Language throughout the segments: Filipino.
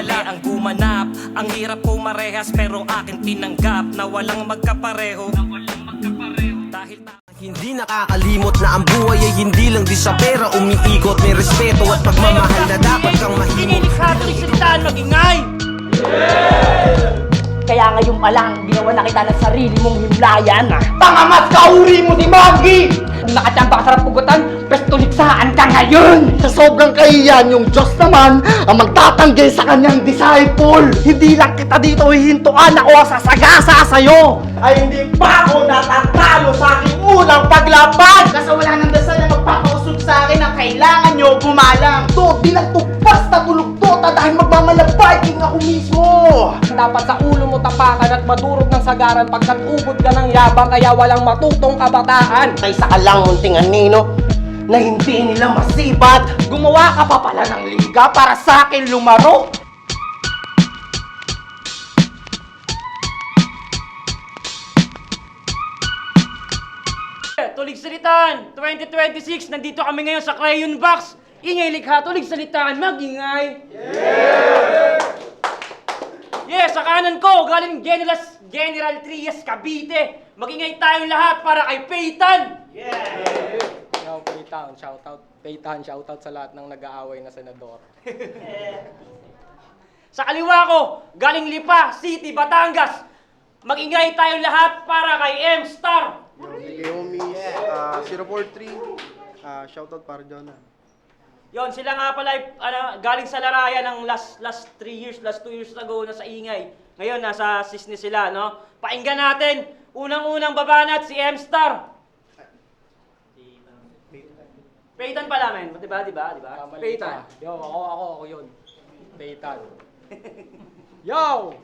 mali ang gumanap. Ang hirap po marehas pero akin tinanggap na walang magkapareho. Dahil hindi nakakalimot na ang buhay ay hindi lang di sa pera umiikot. May respeto at pagmamahal na dapat kang mahimong. Salitaan magingay! Kaya ngayon pa lang, ginawa na kita ng sarili mong himlayan, ah! Pangamat kauri mo si Maggie! Kung nakachamba ka sarap pugutan, pwesto liksaan ka ngayon! Sa sobrang kahiyan, yung Diyos naman ang magtatanggay sa kanyang disciple. Hindi lang kita dito hihintuan, ako ang sasagasa sa'yo. Ay hindi pa ako natatalo sa aking unang paglaban. Kasi wala nang dasal na magpapausog sa akin ang kailangan nyo gumalang. To, di nagtugpas na tulog to, dahil magmamalabay ako mismo. Dapat sa ulo mo tapakan at madurog ng sagaran pagkat ubod ka ng yabang kaya walang matutong kabataan. Kaysa ka lang munting anino na hindi nila masibat. Gumawa ka pa pala ng liga para sa akin lumaro. Tulig Salitaan 2026, nandito kami ngayon sa Crayon Box. Ingay likha, Tulig Salitaan, magingay! Yes, sa kanan ko, galing General Trias, Cavite. Magingay tayong lahat para kay Peyton! Yo, Peyton, shoutout. Peyton, shoutout sa lahat ng nag-aaway na senador. Sa kaliwa ko, galing Lipa, City, Batangas. Magingay tayong lahat para kay M-Star! Homies, 043, shoutout para dyan. Yon, sila nga pala galing sa larayan ng last 2 years ago na sa ingay. Ngayon, nasa Sisne sila, no? Painggan natin, unang-unang babanat si M-Star. Peyton pala, men. Diba? Peyton. Yo, ako yun. Peyton. Yo!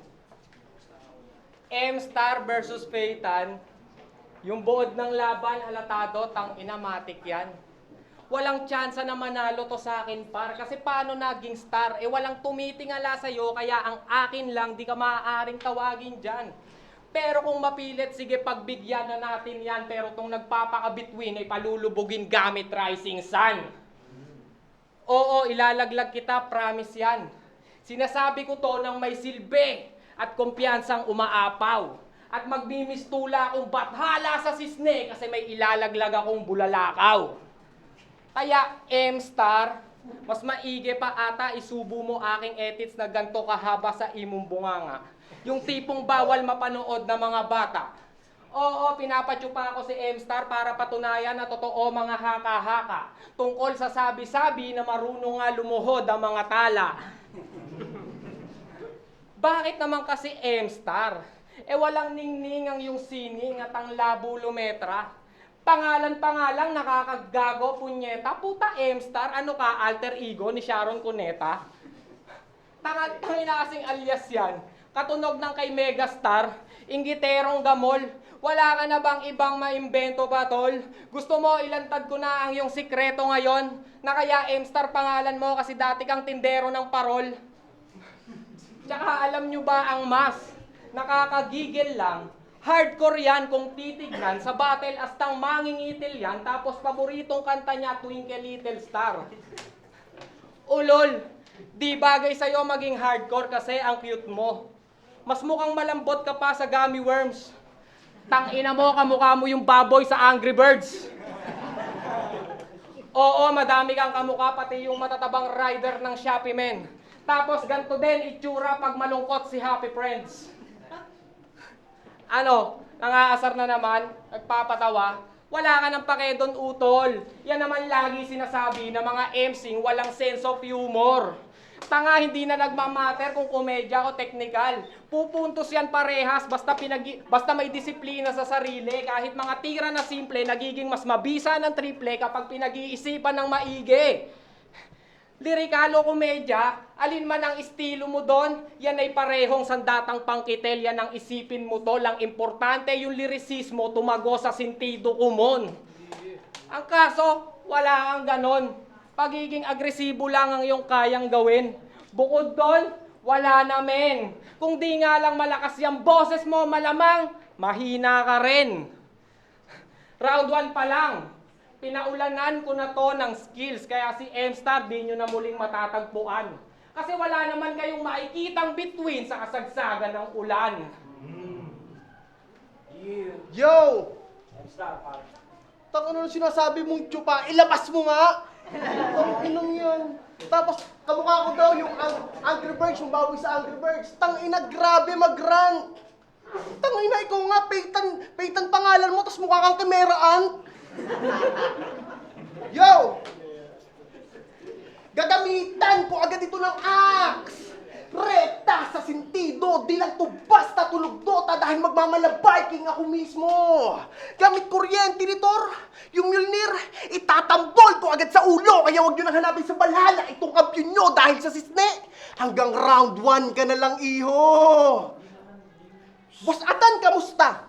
M-Star versus Peyton. Yung buod ng laban, alatado, tang inamatic yan. Walang tsansa na manalo to sa akin, par. Kasi paano naging star? Walang tumitingala sa'yo, kaya ang akin lang, di ka maaaring tawagin dyan. Pero kung mapilit, sige, pagbigyan na natin yan. Pero itong nagpapakabitwin ay palulubugin gamit Rising Sun. Oo, ilalaglag kita, promise yan. Sinasabi ko to ng may silbi at kumpiyansang umaapaw. At magmimistula akong bathala sa Sisne kasi may ilalaglag akong bulalakaw. Kaya, M-Star, mas maigi pa ata isubo mo aking edits na ganto kahaba sa imong bunganga. Yung tipong bawal mapanood ng mga bata. Oo, pinapatsupa ako si M-Star para patunayan na totoo mga haka-haka. Tungkol sa sabi-sabi na marunong nga lumuhod ang mga tala. Bakit naman kasi M-Star? Walang ningning ang yung sining at ang labo lumetra. Pangalan lang, nakakagago, punyeta. Puta, M-Star, ano ka, alter ego ni Sharon Cuneta? Tangin na kasing alias yan. Katunog ng kay Megastar, inggiterong gamol. Wala ka na bang ibang maimbento ba, tol? Gusto mo ilantad ko na ang iyong sikreto ngayon? Na kaya M-Star pangalan mo kasi dati kang tindero ng parol? Tsaka alam nyo ba ang mas? Nakakagigil lang. Hardcore yan kung titignan sa battle astang mangingitil yan tapos paboritong kanta niya Twinkle Little Star. Ulol, di bagay sa'yo maging hardcore kasi ang cute mo. Mas mukhang malambot ka pa sa gummy worms. Tangina mo, kamukha mo yung baboy sa Angry Birds. Oo, madami kang kamukha pati yung matatabang rider ng Shopee Men. Tapos ganito din itsura pag malungkot si Happy Friends. Ano, nangaasar na naman, nagpapatawa, wala ka ng pake doon, utol. Yan naman lagi sinasabi ng mga MCing walang sense of humor. Tanga, hindi na nagmamatter kung komedya o technical. Pupuntos yan parehas basta may disiplina sa sarili. Kahit mga tira na simple, nagiging mas mabisa ng triple kapag pinag-iisipan ng maigi. Lirikal o komedya, alin man ang estilo mo doon, yan ay parehong sandatang pangkitel, yan ang isipin mo tol. Ang importante yung lirisismo, tumago sa sentido kumon. Ang kaso, wala kang ganon. Pagiging agresibo lang ang iyong kayang gawin. Bukod doon, wala na men. Kung di nga lang malakas yung boses mo, malamang, mahina ka rin. Round 1 pa lang. Pinaulanan ko na to ng skills, kaya si M-Star di nyo na muling matatagpuan. Kasi wala naman kayong makikitang bituin sa kasagsagan ng ulan. Yo! M-Star, pare. Tang ano sinasabi mong tsupa? Ilabas mo nga! Ang inong yan. Tapos, kamukha ko daw yung Angry Birds, yung baboy sa Angry Birds. Tang ina, grabe mag-run! Tang ina, ikaw nga, Peyton pangalan mo, tapos mukha kang Kimeraan. Yo! Gagamitan ko agad ito ng axe! Rekta sa sentido, di lang to basta tulog dota dahil magmamalabiking ako mismo. Gamit kuryente ni Thor, yung Mjolnir, itatambol ko agad sa ulo. Kaya huwag nyo nang hanapin sa balhala itong kampiyon nyo dahil sa sisne. Hanggang round 1 ka na lang, iho. Boss Atan, kamusta?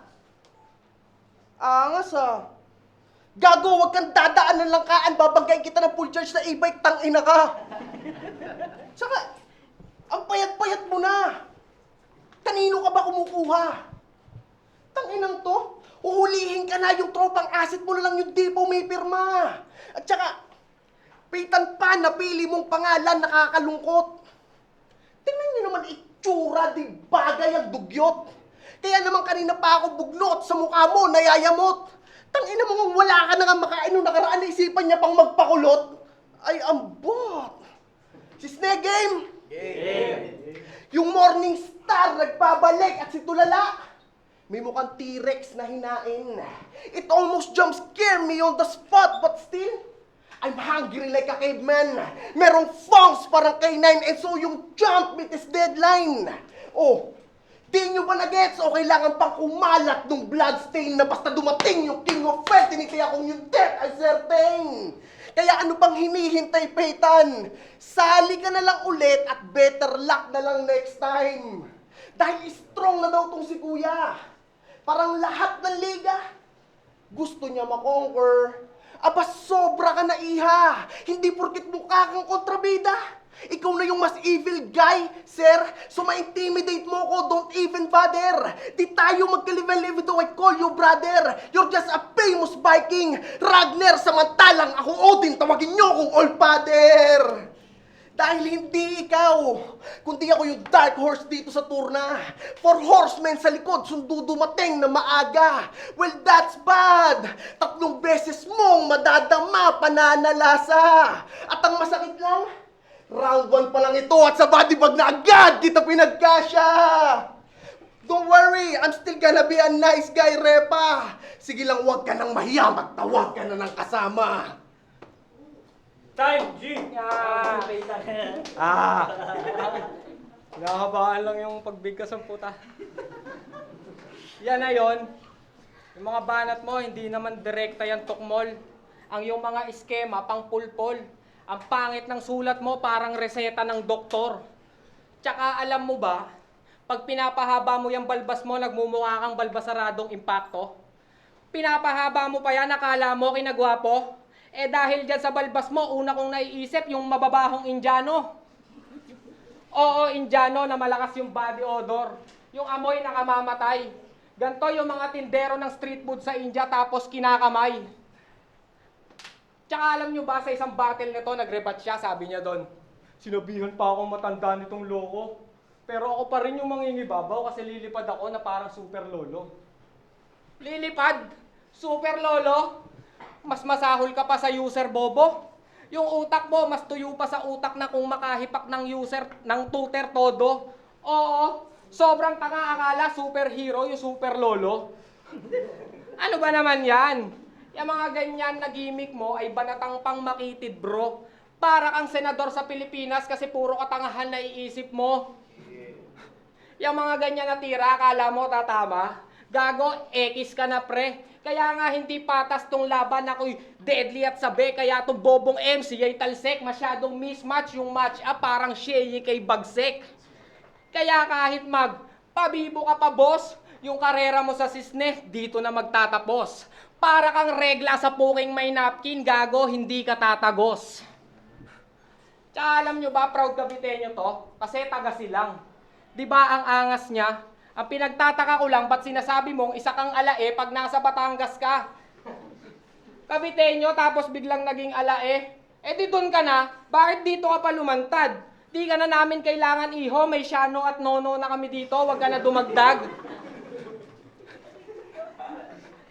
Angas ah. Gago, huwag kang dadaan ng langkaan. Babanggain kita ng full charge na e-bike, tangina ka. Tsaka, ang payat-payat mo na. Kanino ka ba kumukuha? Tanginang to, uhulihin ka na, yung tropang asset mo na lang yung depo may pirma. At saka, Peyton pa, napili mong pangalan, nakakalungkot. Tingnan niyo naman itsura, di bagay ang dugyot. Kaya naman kanina pa ako bugnot sa mukha mo, nayayamot. Tangina mo kung wala ka na nga makain nung nakaraan, naisipan niya pang magpakulot. Ay, ambot. Sisne game! Yung Morning Star nagbabalik at si Tulala may mukhang T-Rex na hinain. It almost jump scare me on the spot, but still, I'm hungry like a caveman. Merong fongs parang K9 and so yung jump meet is deadline. Oh, di nyo ba na-gets o kailangan pang kumalat nung bloodstain na basta dumating yung King of Felt, tinitaya kong yung death ay certain. Kaya ano pang hinihintay, Peyton? Sali ka na lang ulit at better luck na lang next time. Dahil strong na daw tong si Kuya. Parang lahat ng liga gusto niya makonquer. Aba, sobra ka na, iha. Hindi porkit mukha kang kontrabida. Ikaw na yung mas evil guy, sir. So ma-intimidate mo ko, don't even bother. Di tayo magka-level even though I call you brother. You're just a famous Viking. Ragnar, samantalang ako Odin, tawagin nyo kong All Father. Dahil hindi ikaw, kundi ako yung dark horse dito sa turna. 4 horsemen sa likod, sundo dumating na maaga. Well, that's bad. 3 beses mong madadama, pananalasa. At ang masakit lang, round 1 pa lang ito at sa body bag na agad kita pinagkasya. Don't worry, I'm still gonna be a nice guy, Repa. Sige lang, huwag ka nang mahiya, magtawag ka na ng kasama. Time, G! Nahabaan lang yung pagbigkas ng puta. Yan na yon. Yung mga banat mo, hindi naman direkta yan tukmol. Ang yung mga eskema, pang pulpol. Ang pangit ng sulat mo, parang reseta ng doktor. Tsaka alam mo ba, pag pinapahaba mo yung balbas mo, nagmumukha kang balbasaradong impacto. Pinapahaba mo pa yan, akala mo kinagwapo. Eh dahil dyan sa balbas mo, una kong naiisip yung mababahong Indiano. Oo, Indiano na malakas yung body odor. Yung amoy nakamamatay. Ganto yung mga tindero ng street food sa India tapos kinakamay. Tsaka alam nyo ba, sa isang battle nito, nagrebat siya, sabi niya doon, sinabihan pa akong matanda nitong loko. Pero ako pa rin yung mangingibabaw kasi lilipad ako na parang super lolo. Lilipad? Super lolo? Mas masahol ka pa sa user bobo? Yung utak mo, mas tuyo pa sa utak na kung makahipak ng user, ng tutor todo. Oo, sobrang tanga akala, superhero yung super lolo. Ano ba naman yan? Yung mga ganyan na gimmick mo ay banatang pang makitid, bro. Para kang senador sa Pilipinas kasi puro katangahan na iisip mo. Yung mga ganyan na tira, akala mo tatama? Gago, X ka na pre. Kaya nga hindi patas tong laban, ako'y deadly at sabi. Kaya tong bobong MC ay talsek, masyadong mismatch yung match up, parang Shea kay Bagsek. Kaya kahit pabibo ka pa boss, yung karera mo sa sisne, dito na magtatapos. Para kang regla sa puking may napkin, gago, hindi ka tatagos. Tsaka alam nyo ba, proud Caviteño to? Kasi taga silang. Diba ang angas niya? Ang pinagtataka ko lang, ba't sinasabi mong isa kang alae pag nasa Batangas ka? Caviteño tapos biglang naging alae? Eh di doon ka na, bakit dito ka pa lumantad? Di ka na namin kailangan, iho. May Shano at Nono na kami dito. Huwag ka na dumagdag.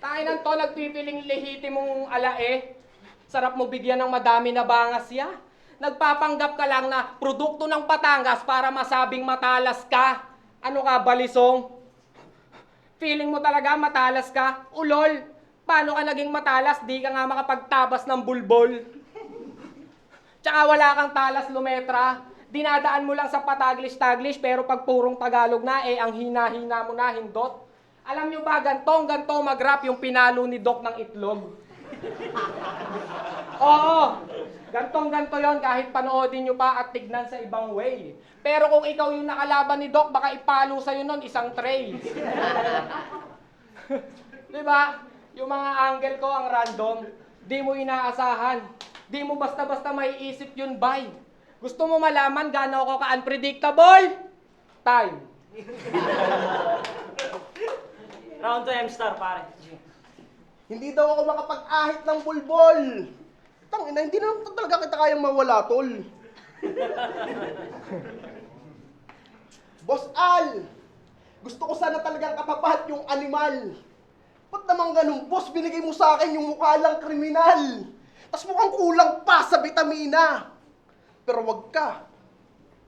Tainan to, nagpipiling lehitimong alae. Sarap mo bigyan ng madami na bangas ya. Nagpapanggap ka lang na produkto ng Batangas para masabing matalas ka. Ano ka, balisong? Feeling mo talaga matalas ka? Ulol! Paano ka naging matalas? Di ka nga makapagtabas ng bulbol. Tsaka wala kang talas lumetra. Dinadaan mo lang sa pataglish-taglish pero pag purong Tagalog na, ang hina-hina mo na, hindot. Alam nyo ba, gantong mag-rap yung pinalo ni Doc ng itlog. Oo, gantong-ganto yon kahit panoodin nyo pa at tignan sa ibang way. Pero kung ikaw yung nakalaban ni Doc, baka ipalo sa'yo nun isang tray. Diba? Yung mga angle ko ang random, di mo inaasahan. Di mo basta-basta maiisip yun, bay. Gusto mo malaman gaano ako ka-unpredictable? Time. Round 2 M-Star, pare. Hindi daw ako makapag-ahit ng bulbol. Tangina, hindi na talaga kita kayang mawala, tol. Boss Al, gusto ko sana talagang katapat yung animal. Ba't naman ganun, boss? Binigay mo sa akin yung mukha lang kriminal. Tas mukhang kulang pa sa vitamina. Pero wag ka.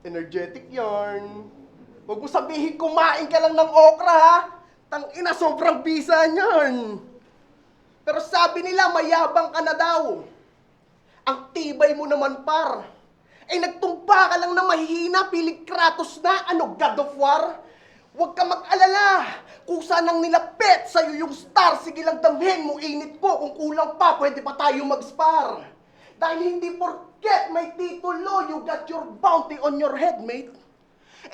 Energetic yarn. Wag mo sabihin kumain ka lang ng okra, ha? Tangina, sobrang bisa niyan. Pero sabi nila, mayabang ka na daw. Ang tibay mo naman, par. Nagtumpa ka lang na mahihina, piling Kratos na, God of War? Huwag ka mag-alala. Kusa nang nilapit sa'yo yung star, sige lang damhin mo, init ko. Kung kulang pa, pwede pa tayo mag-spar. Dahil hindi porket may titulo, you got your bounty on your head, mate.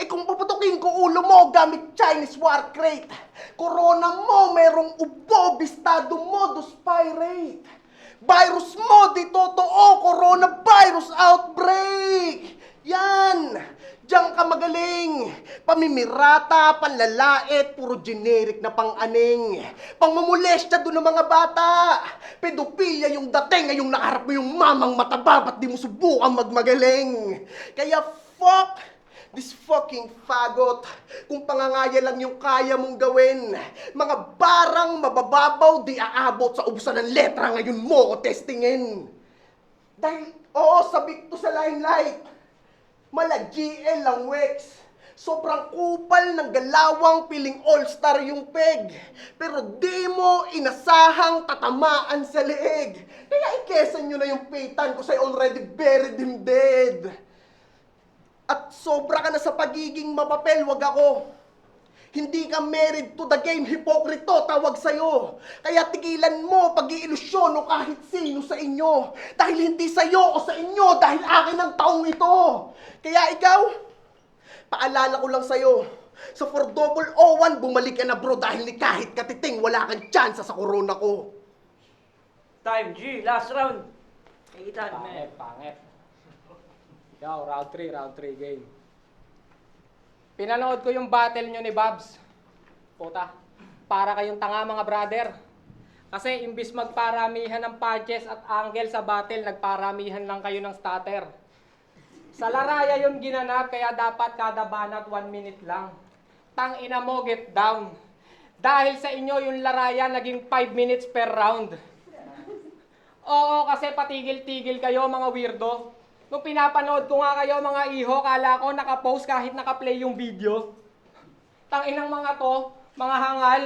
Kung paputukin ko ulo mo gamit Chinese war crate, corona mo merong ubo, bistado modus pirate. Virus mo di totoo, coronavirus outbreak. Yan, diyan ka magaling. Pamimirata, panlalait, puro generic na pang-aning. Pangmumulestya doon ng mga bata. Pedophilia yung dating, ngayong nakaharap mo yung mamang mataba, ba't di mo subukan magmagaling? Kaya fuck this fucking fagot. Kung pangangaya lang yung kaya mong gawin. Mga barang mabababaw, di aabot sa ubusan ng letra, ngayon mo ko testingin. Dahil, oo, sabik to sa limelight. Mala GL lang Wex. Sobrang kupal ng galawang, piling all-star yung peg. Pero di mo inasahang tatamaan sa leeg. Kaya ikesan nyo na yung paytan ko sa'yo, already buried him dead. At sobra ka na sa pagiging mapapel, wag ako. Hindi ka married to the game, hipokrito tawag sa'yo. Kaya tigilan mo pag-iilusyon o kahit sino sa inyo. Dahil hindi sa'yo o sa inyo, dahil akin ang taong ito. Kaya ikaw, paalala ko lang sa'yo, sa 4001, bumalik ka na bro dahil ni kahit katiting, wala kang tsansa sa corona ko. Time, G. Last round. Kaitan, man. Pangit. Yo, round 3 game. Pinanood ko yung battle nyo ni Babs. Puta, para kayong tanga mga brother. Kasi imbis magparamihan ng punches at angle sa battle, nagparamihan lang kayo ng stutter. Sa laraya yung ginanap, kaya dapat kada banat 1 minute lang. Tangina mo, get down. Dahil sa inyo yung laraya naging 5 minutes per round. Oo, kasi patigil-tigil kayo mga weirdo. Nung pinapanood ko nga kayo mga iho, kala ko nakapost kahit nakaplay yung video. Tanginang mga to, mga hangal,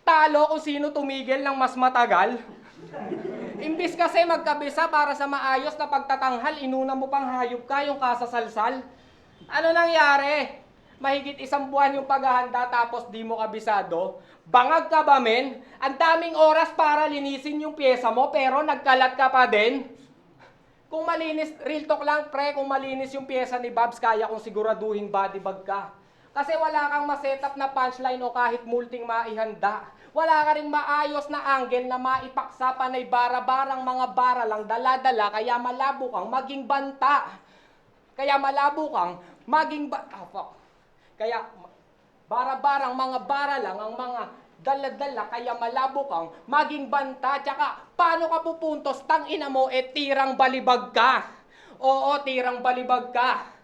talo kung sino tumigil ng mas matagal. Imbis kasi magkabisa para sa maayos na pagtatanghal, inuna mo pang hayop ka yung kasasalsal. Ano nangyari? Mahigit 1 buwan yung paghahanda tapos di mo kabisado. Bangag ka ba men? Ang daming oras para linisin yung pyesa mo pero nagkalat ka pa din. Kung malinis, real talk lang pre, kung malinis yung pyesa ni Babs, kaya kong siguraduhin body bag ka. Kasi wala kang masetup na punchline o kahit multing maihanda. Wala ka rin maayos na angle na maipaksa panay bara-barang mga bara lang dala-dala, kaya malabo kang maging banta. Kaya malabo kang maging Kaya bara-barang mga bara lang ang mga dala-dala, kaya malabo kang maging banta. Tsaka, paano ka pupuntos? Tangina mo, tirang balibag ka. Oo, tirang balibag ka.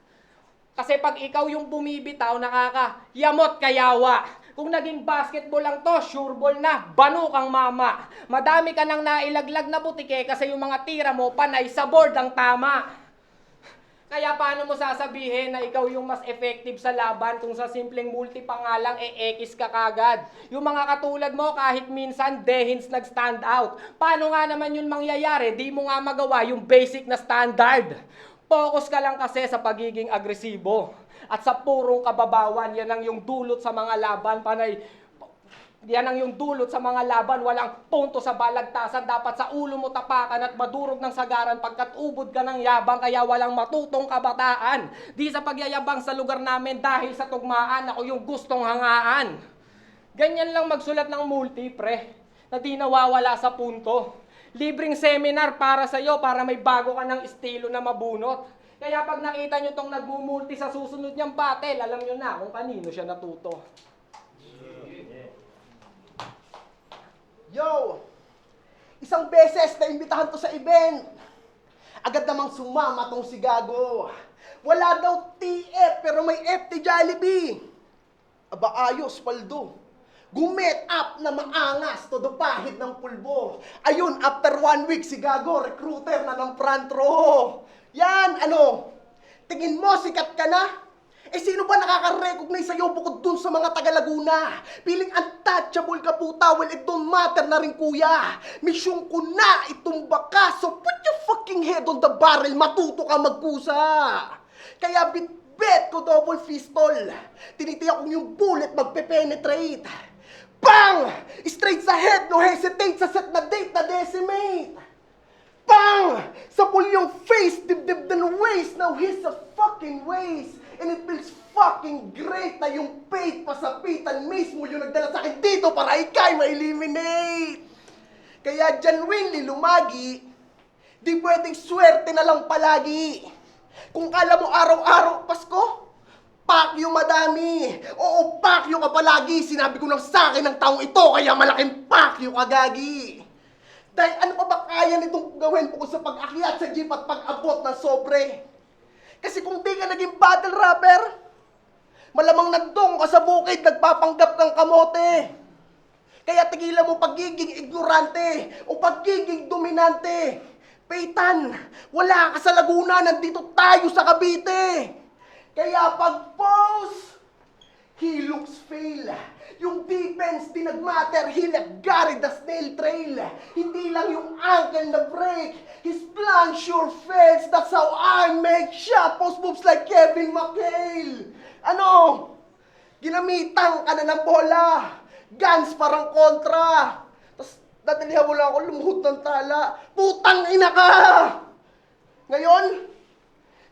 Kasi pag ikaw yung bumibitaw, nakakayamot kayawa. Kung naging basketball lang to, sure ball na, bano kang mama. Madami ka nang nailaglag na butike kasi yung mga tira mo panay sa board ang tama. Kaya paano mo sasabihin na ikaw yung mas effective sa laban kung sa simpleng multi pa nga lang X ka kagad? Yung mga katulad mo kahit minsan dehins nag-stand out. Paano nga naman yun mangyayari? Di mo nga magawa yung basic na standard. Focus ka lang kasi sa pagiging agresibo. At sa purong kababawan, yan ang yung dulot sa mga laban, panay. Yan ang yung dulot sa mga laban, walang punto sa balagtasan. Dapat sa ulo mo tapakan at madurog ng sagaran pagkat ubod ka ng yabang kaya walang matutong kabataan. Di sa pagyayabang sa lugar namin dahil sa tugmaan ako yung gustong hangaan. Ganyan lang magsulat ng multi, pre, na di nawawala sa punto. Libreng seminar para sa'yo para may bago ka ng estilo na mabunot. Kaya pag nakita nyo tong nagmumulti sa susunod niyang battle, alam nyo na kung kanino siya natuto. Yo! Isang beses na imbitahan to sa event. Agad namang sumama tong si Gago. Wala daw TF pero may FT Jollibee. Aba ayos, Paldo. Gumit up na maangas, todo pahid ng pulbo. Ayun, after 1 week si Gago, recruiter na ng front row. Yan, ano? Tingin mo, sikat ka na? Eh, sino ba nakaka-recognize sa'yo bukod dun sa mga taga-Laguna? Piling untouchable ka puta, well, it don't matter na rin kuya. Misyong ko na, itumba ka, so put your fucking head on the barrel, matuto ka magkusa. Kaya bit-bet ko double pistol. Tinitiyak kong yung bullet magpe-penetrate. Bang! Straight sa head, no hesitate sa set na date na decimate. Bang! Sa pulyong face, dibdib ng waist, now he's a fucking waste. And it feels fucking great na yung fate pasapitan mismo yung nagdala sa akin dito para ikay ma-eliminate. Kaya genuinely lumagi, di pwedeng swerte na lang palagi. Kung kala mo araw-araw Pasko, pakyo madami. Oo, pakyo ka palagi. Sinabi ko lang sa akin ng taong ito, kaya malaking pakyo ka gagi. Dahil ano pa ba kaya nitong gawin bukod sa pag-akyat sa jeep at pag-abot ng sobre? Kasi kung di ka naging battle rapper, malamang nagdong ka sa bukid, nagpapanggap kang kamote. Kaya tigilan mo pagiging ignorante o pagiging dominante. Peytan, wala ka sa Laguna, nandito tayo sa Cavite. Kaya pag-pose, he looks fail. Yung defense di nagmatter, he left Gary the snail trail. Hindi lang yung ankle na break, his plan sure fails. That's how I make shot post moves like Kevin McHale. Ano? Ginamitan ka na ng bola. Guns parang kontra. Tapos dadalihan mo lang ako lumuhod ng tala. Putang ina ka! Ngayon,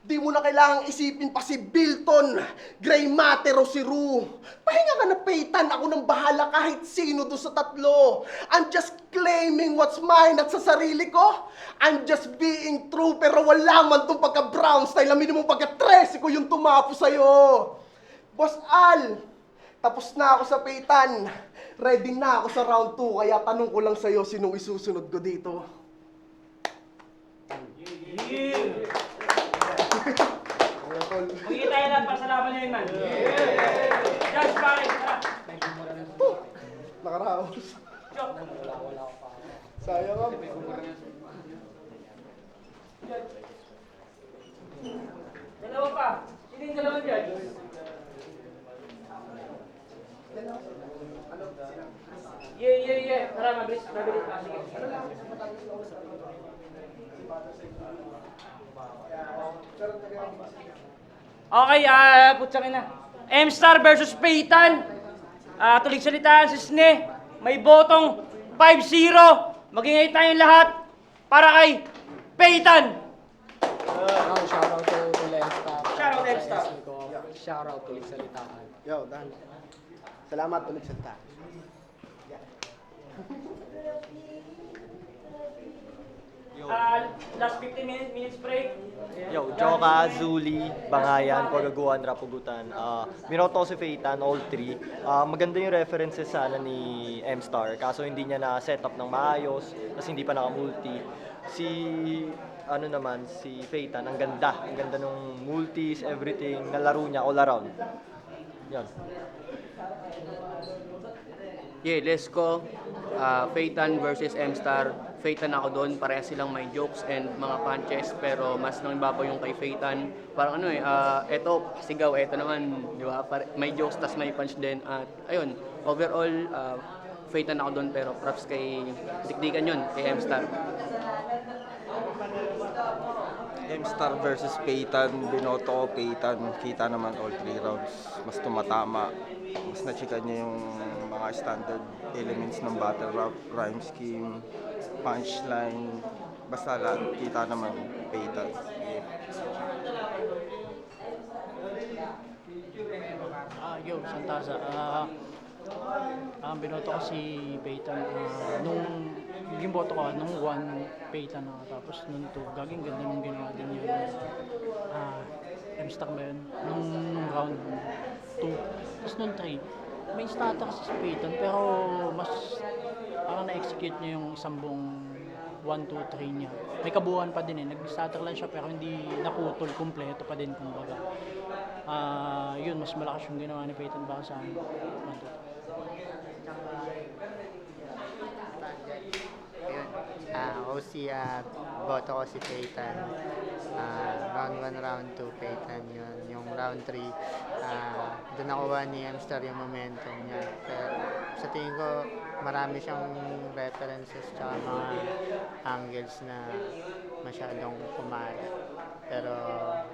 di mo na kailangang isipin pa si Bilton, Gray Matter o si Rue. Pahinga ka na, Peytan. Ako nang bahala kahit sino doon sa tatlo. I'm just claiming what's mine at sa sarili ko. I'm just being true pero wala man itong pagka-brown style. Aminin mo pagka-13 ko yung tumapo sa'yo. Boss Al, tapos na ako sa Peytan. Ready na ako sa round 2. Kaya tanong ko lang sa'yo, sinong isusunod ko dito? Magiging tayo lang para sa laban na yun, man. Judge, pare, tara. Nakaraos. Sayang nga. Dalawa pa. Sino yung dalawang judge? Yeah. Tara, mabilis. Sige. Okay, putsang ina. M-Star versus Peytan. Tulig salitaan si Sne. May botong 5-0. Magingay tayong lahat para kay Peytan. Shoutout to M-Star. Shoutout M-Star. Shoutout to Salitaan. Yo, Dan. Salamat ulit sa ta. Last 15 minutes break. Yo, Joka, Zuli, Bangayan, Pagaguan, Rapugutan. Minoto si Peytan, all three. Maganda yung references sana ni M-Star, kaso hindi niya na-set up ng maayos, kasi hindi pa naka-multi. Si ano naman, si Peyton, ang ganda nung multis, everything, nalaro niya all around. Yan. Yeah, let's go. Phaeton versus M-Star. Phaeton ako doon, parehas silang may jokes and mga punches, pero mas nangibabaw yung kay Phaeton. Parang eto, sigaw, eto naman, di ba? May jokes, tas may punch din. At ayun, overall, Phaeton ako doon, pero props kay Dikdikan yun, kay M-Star. M-Star versus Peyton, binoto ko Peyton, kita naman all 3 rounds. Mas tumatama, mas nachikan niya yung mga standard elements ng battle rap, rhyme scheme, punchline, basta lahat, kita naman Peyton. Yo, Santasa. Binoto ko si Peyton. Nung naging boto ko, nung 1, Peyton na. Tapos nung 2, gaging ganda nung ginawa din yun. M-Star ba yun? Nung round 2. Tapos nung 3, may starter kasi si Peyton, pero mas parang na-execute niya yung isang buong 1, 2, 3 niya. May kabuuan pa din eh. Nag-starter lang siya pero hindi naputol, kumpleto pa din kumbaga. Yun, mas malakas yung ginawa ni Peyton baka sa amin. 1, 2, 3. Ako boto ko si Peyton. Round 1, round 2, Peyton yun. Yung round 3, doon nakuha ni M-Star yung momentum niya. Pero sa tingin ko, marami siyang references tsaka mga angles na masyadong kumara. Pero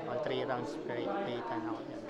all 3 rounds, Peyton ako yun.